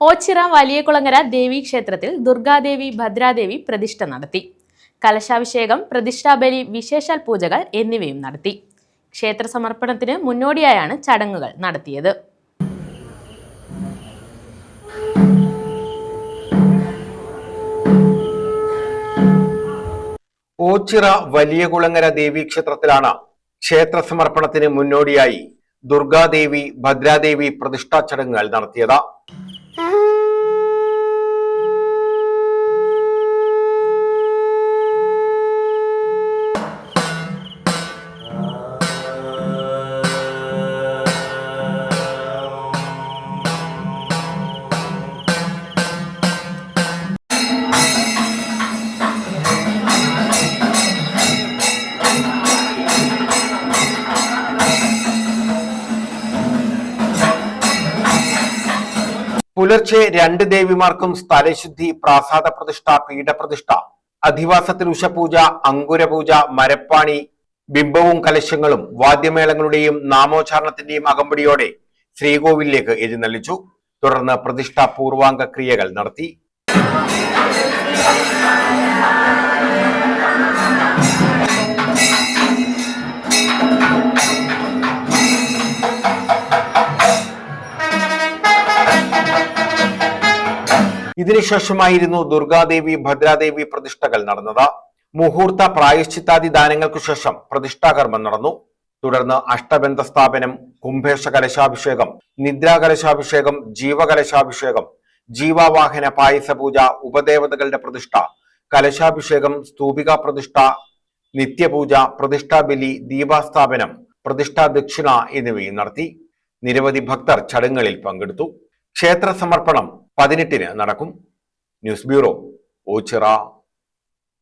ഓച്ചിറ വലിയകുളങ്ങര ദേവീക്ഷേത്രത്തിൽ ദുർഗാദേവി ഭദ്രാദേവി പ്രതിഷ്ഠ നടത്തി. കലശാഭിഷേകം, പ്രതിഷ്ഠാബലി, വിശേഷാൽ പൂജകൾ എന്നിവയും നടത്തി. ക്ഷേത്ര സമർപ്പണത്തിന് മുന്നോടിയായാണ് ചടങ്ങുകൾ നടത്തിയത്. ഓച്ചിറ വലിയകുളങ്ങര ദേവീക്ഷേത്രത്തിലാണ് ക്ഷേത്ര സമർപ്പണത്തിന് മുന്നോടിയായി ദുർഗാദേവി ഭദ്രാദേവി പ്രതിഷ്ഠാ ചടങ്ങുകൾ നടത്തിയത്. പുലർച്ചെ 2 ദേവിമാർക്കും സ്ഥലശുദ്ധി, പ്രാസാദ പ്രതിഷ്ഠ, പീഠപ്രതിഷ്ഠ, അധിവാസത്തിൽ ഉഷപൂജ, അങ്കുരപൂജ, മരപ്പാണി, ബിംബവും കലശങ്ങളും വാദ്യമേളങ്ങളുടെയും നാമോച്ചാരണത്തിന്റെയും അകമ്പടിയോടെ ശ്രീകോവിലേക്ക് എഴുന്നള്ളിച്ചു. തുടർന്ന് പ്രതിഷ്ഠാ പൂർവാംഗ ക്രിയകൾ നടത്തി. ഇതിനുശേഷമായിരുന്നു ദുർഗാദേവി ഭദ്രാദേവി പ്രതിഷ്ഠകൾ നടന്നത്. മുഹൂർത്ത പ്രായശ്ചിത്താദി ദാനങ്ങൾക്കു ശേഷം പ്രതിഷ്ഠാകർമ്മം നടന്നു. തുടർന്ന് അഷ്ടബന്ധ സ്ഥാപനം, കുംഭേശ കലശാഭിഷേകം, നിദ്രാകലശാഭിഷേകം, ജീവകലശാഭിഷേകം, ജീവാവാഹന പായസപൂജ, ഉപദേവതകളുടെ പ്രതിഷ്ഠ, കലശാഭിഷേകം, സ്തൂപിക പ്രതിഷ്ഠ, നിത്യപൂജ, പ്രതിഷ്ഠാബലി, ദീപാസ്ഥാപനം, പ്രതിഷ്ഠാ ദക്ഷിണ എന്നിവയും നടത്തി. നിരവധി ഭക്തർ ചടങ്ങുകളിൽ പങ്കെടുത്തു. ക്ഷേത്ര സമർപ്പണം 18-ന് നടക്കും. News bureau, Ochira.